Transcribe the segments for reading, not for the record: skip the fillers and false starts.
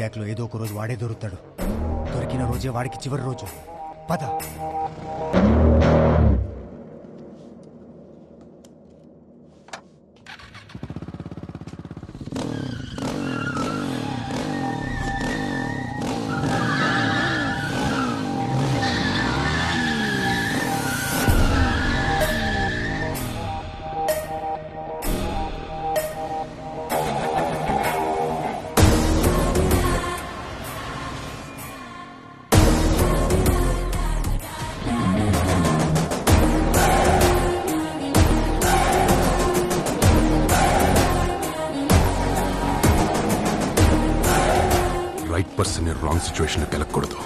వైజాగ్లో ఏదో ఒక రోజు వాడే దొరుకుతాడు. దొరికిన రోజే వాడికి చివరి రోజు. పద. రైట్ పర్సన్ రాంగ్ సిచ్యువేషన్ వెళ్ళకూడదు.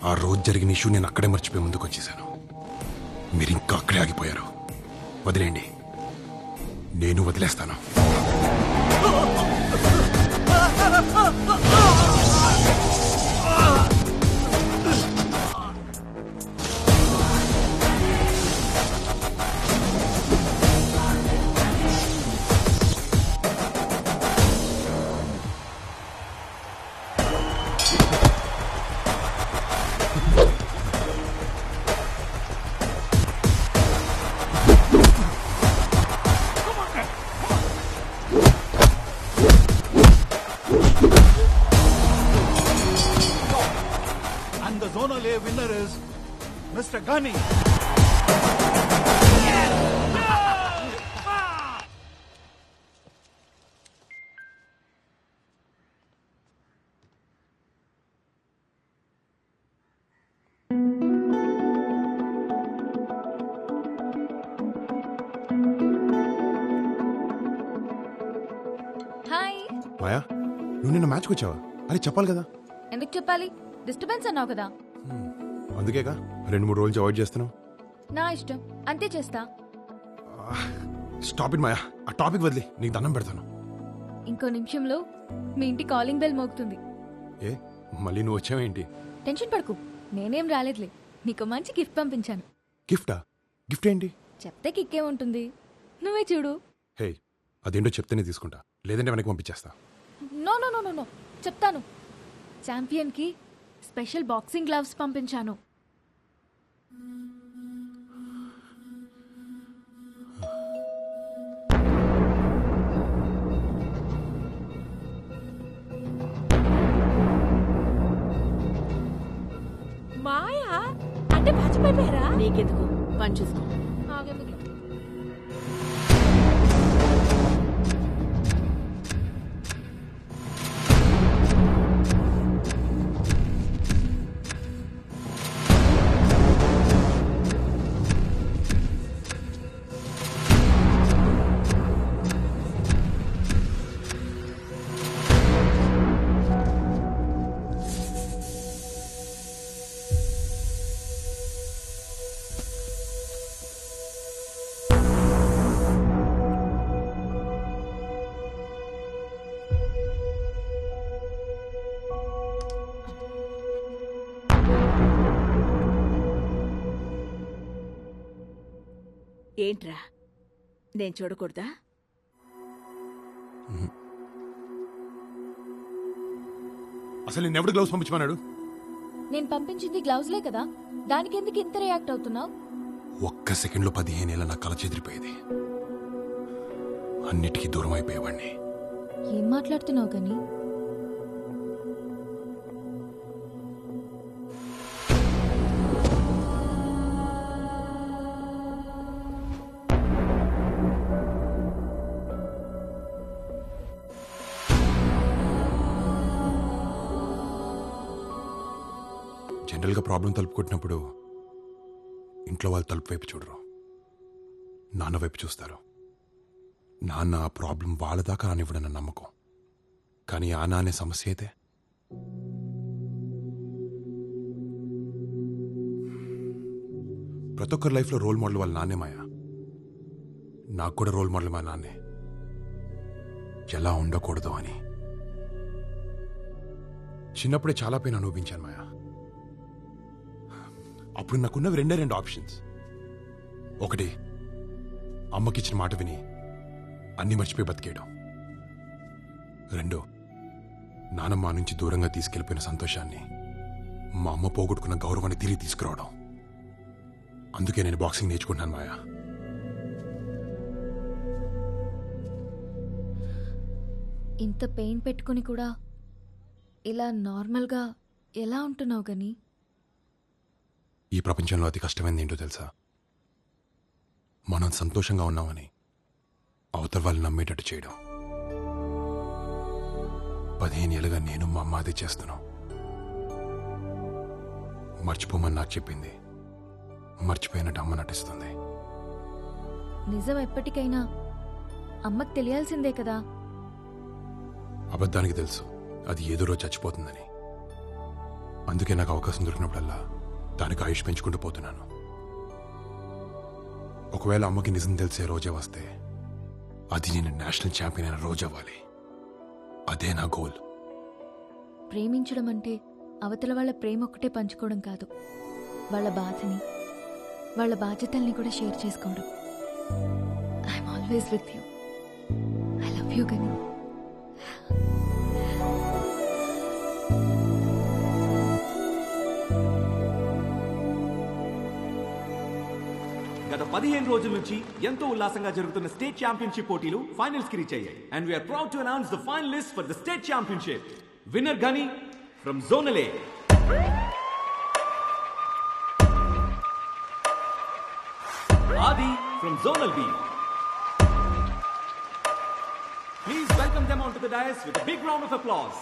ఆ రోజు జరిగిన ఇష్యూ నేను అక్కడే మర్చిపోయి ముందుకు వచ్చేసాను. మీరు ఇంకా అక్కడే ఆగిపోయారు. వదిలేండి, నేను వదిలేస్తాను. Zonal A winner is Mr. Ghani. Hi. Maya, నువ్వు నిన్న మ్యాచ్కి వచ్చావా? అది చెప్పాలి కదా. ఎందుకు చెప్పాలి? డిస్టర్బెన్స్ అన్నావు కదా. అందుకేగా 2-3 రోజులు అవాయిడ్ చేస్తున్నావు. నా ఇష్టం, అంతే చేస్తా. స్టాప్ ఇట్ మాయా, ఆ టాపిక్ వదిలి నీకు దండం పెడతాను. ఇంకో నిమిషంలో మీ ఇంటి కాలింగ్ బెల్ మోగుతుంది. ఏ మళ్ళీ నువ్వు వచ్చావేంటి? టెన్షన్ పడకు, నేనేం రాలేదులే. నీకు మంచి గిఫ్ట్ పంపించాను. గిఫ్టా? గిఫ్ట్ ఏంటి? చెప్తే కిక్కే ఉంటుంది, నువ్వే చూడు. హే, అదేంటో చెప్తేనే తీసుకుంటా, లేదంటే వెనక్కి పంపించేస్తా. No no no no no చెప్తాను. ఛాంపియన్ కి స్పెషల్ బాక్సింగ్ గ్లవ్స్ పంపించాను. మాయా అంటే మర్చిపోయారా? నీకెందుకు, పని చూసుకో. ఆగేందుకు? ఏంట్రా, నేను చూడకూడదా? అసలు నిన్నెవడు గ్లౌస్ పంపించమన్నాడు? నేను పంపించింది గ్లౌజ్లే కదా, దానికి ఎందుకు ఇంత రియాక్ట్ అవుతున్నావు? ఒక్క సెకండ్లో 15 ఏళ్ళ నా కళ చెదిరిపోయేది. అన్నిటికీ దూరం అయిపోయేవాడిని. ఏం మాట్లాడుతున్నావు కానీ? జనరల్గా ప్రాబ్లం తలుపు కొట్టినప్పుడు ఇంట్లో వాళ్ళు తలుపు వైపు చూడరు, నాన్న వైపు చూస్తారు. నాన్న ఆ ప్రాబ్లం వాళ్ళ దాకా రానివ్వడన్న నమ్మకం. కానీ ఆ నానే సమస్య అయితే ప్రతి ఒక్కరి లైఫ్లో రోల్ మోడల్ వాళ్ళ నాన్నే మాయా. నాకు కూడా రోల్ మోడల్ మా నాన్నే, ఎలా ఉండకూడదు అని. చిన్నప్పుడే చాలా పెయిన్ అనుభవించాను మాయా. అప్పుడు నాకున్నవి రెండు ఆప్షన్స్. ఒకటి, అమ్మకిచ్చిన మాట విని అన్ని మర్చిపోయి బతికేయడం. 2, నాన్న మా నుంచి దూరంగా తీసుకెళ్లిపోయిన సంతోషాన్ని, మా అమ్మ పోగొట్టుకున్న గౌరవాన్ని తిరిగి తీసుకురావడం. అందుకే నేను బాక్సింగ్ నేర్చుకుంటున్నాను మాయా. ఇంత పెయిన్ పెట్టుకుని కూడా ఇలా నార్మల్గా ఎలా ఉంటున్నావు గని? ఈ ప్రపంచంలో అతి కష్టమైనది ఏంటో తెలుసా? మనం సంతోషంగా ఉన్నామని అవతల వాళ్ళు నమ్మేటట్టు చేయడం. 15 ఏళ్ళుగా నేను మా అమ్మ అదే చేస్తున్నాం. మర్చిపోమని నాకు చెప్పింది, మర్చిపోయినట్టు అమ్మ నటిస్తుంది. నిజం ఎప్పటికైనా అమ్మకు తెలియాల్సిందే కదా. అబద్ధానికి తెలుసు అది ఏదో రోజు చచ్చిపోతుందని. అందుకే నాకు అవకాశం దొరికినప్పుడల్లా దానికి ఆయుష్ పెంచుకుంటూ పోతున్నాను. ఒకవేళ అమ్మకి నిజం తెలిసే రోజే వస్తే అది నేను నేషనల్ ఛాంపియన్ అయిన రోజు అవ్వాలి. అదే నా గోల్. ప్రేమించడం అంటే అవతల వాళ్ళ ప్రేమ ఒక్కటే పంచుకోవడం కాదు, వాళ్ళ బాధని, వాళ్ళ బాధ్యతల్ని కూడా షేర్ చేసుకోవడం. I'm always with you. I love you Ghani. గత 15 రోజుల నుంచి ఎంతో ఉల్లాసంగా జరుగుతున్న స్టేట్ ఛాంపియన్షిప్ పోటీలు ఫైనల్స్ కి రీచ్ అయ్యాయి. And we are proud to announce the finalist for the state championship. Winner Ghani from zonal A. Adi from Zonal B. Please welcome them onto the dais with a big round of applause.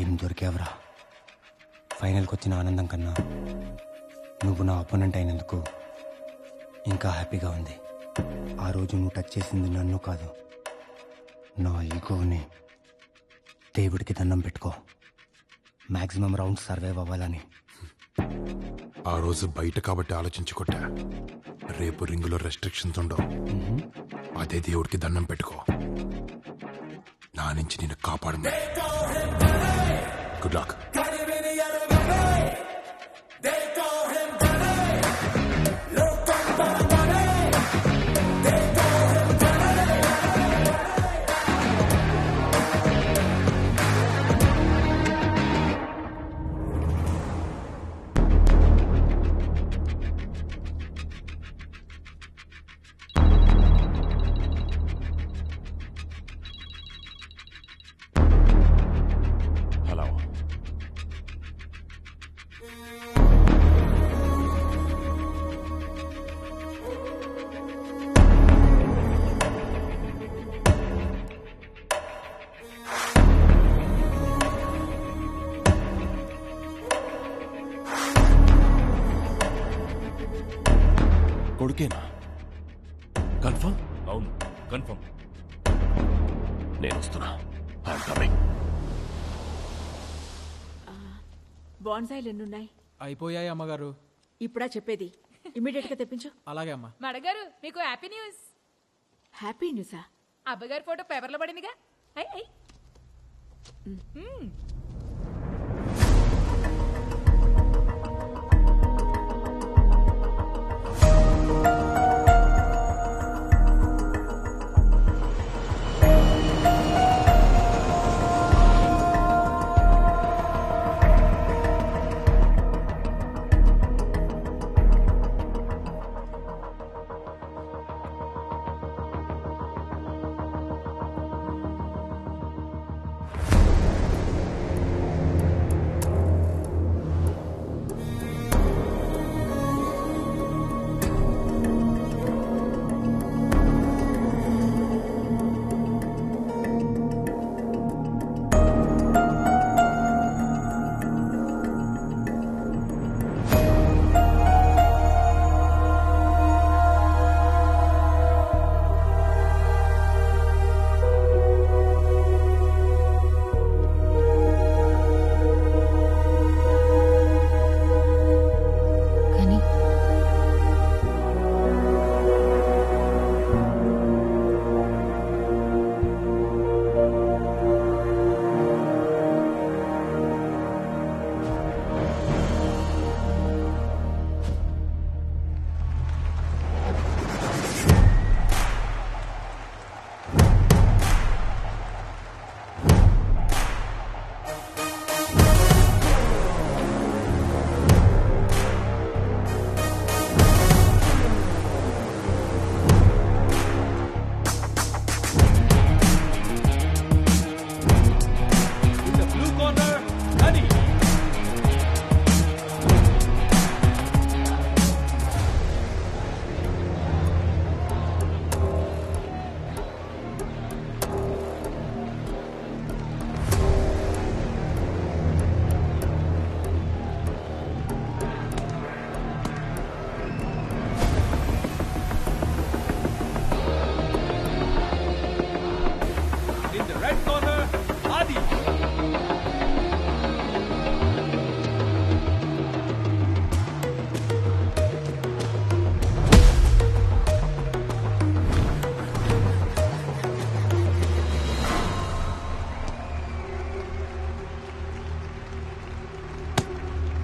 ఏం దొరికావురా? ఫైనల్కి వచ్చిన ఆనందం కన్నా నువ్వు నా opponent అయినందుకు ఇంకా హ్యాపీగా ఉంది. ఆ రోజు నువ్వు టచ్ చేసింది నన్ను కాదు, నా ఈగోని. దేవుడికి దండం పెట్టుకో, మ్యాక్సిమం రౌండ్స్ సర్వైవ్ అవ్వాలని. ఆ రోజు బయట కాబట్టి ఆలోచించి కొట్టా. రేపు రింగులో రెస్ట్రిక్షన్స్ ఉండవు. అదే దేవుడికి దండం పెట్టుకో, నా నుంచి నేను కాపాడమని. Good luck. హలో. కొడుకేనా? కన్ఫర్మ్? అవును, కన్ఫర్మ్. నేను వస్తున్నా. I'm coming. బాన్సాయిలు ఎన్నున్నాయి? అయిపోయాయి అమ్మగారు. ఇప్పుడా చెప్పేది? ఇమీడియట్ గా తెప్పించు. అలాగే అమ్మా. మడగారు, మీకు హ్యాపీ న్యూస్. హ్యాపీ న్యూసా? అబ్బగారి ఫోటో పేపర్లో పడిందిగా. I I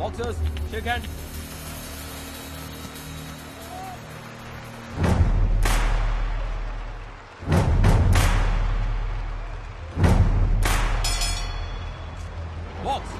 boxers shake hand. Box.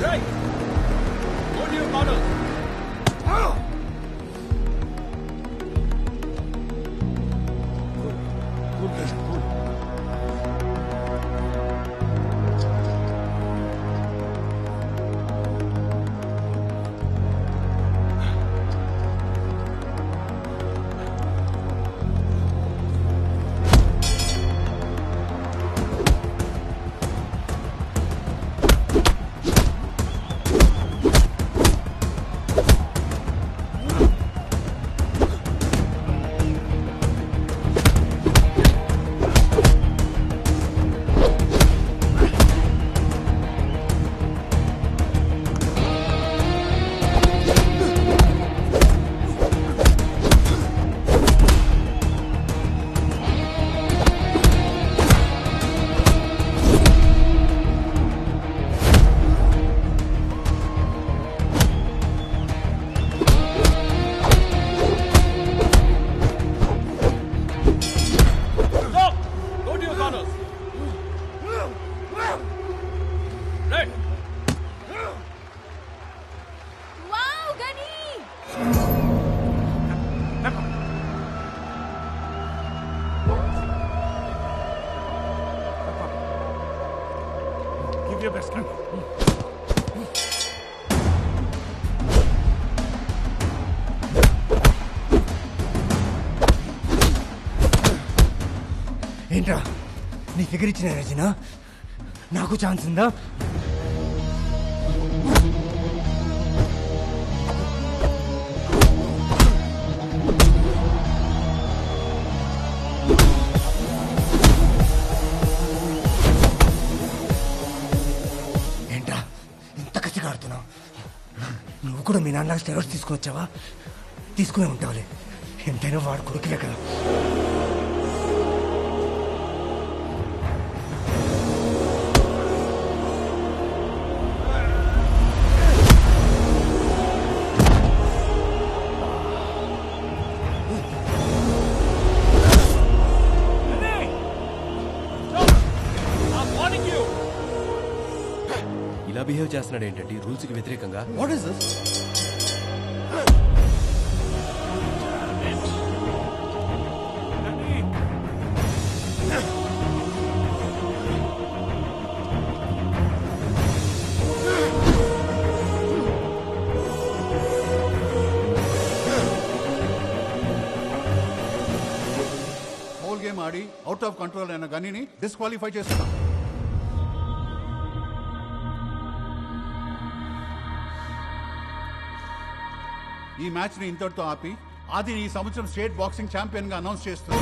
Right. Go to your corners. Right. Wow Ghani Give your best, Gani. ఏంట్రా నీ ఫిగర్ ఇచ్చిన రచన నాకు ఛాన్స్ ఉందా? ఏంట్రా ఇంత కసిగా ఆడుతున్నావు? నువ్వు కూడా మీ నాన్నకి స్టెరాయిడ్స్ తీసుకువచ్చావా? తీసుకునే ఉంటావులే, ఎంతైనా వాడు కొడుకులే కదా. ఇలా బిహేవ్ చేస్తున్నాడు ఏంటంటే రూల్స్ కి వ్యతిరేకంగా. What is this? Whole game Audi out of control అయిన గనిని డిస్క్వాలిఫై చేస్తున్నా. ఈ మ్యాచ్ ని ఇంతటితో ఆపి ఆదిని ఈ సంవత్సరం స్టేట్ బాక్సింగ్ ఛాంపియన్ గా అనౌన్స్ చేస్తున్నా.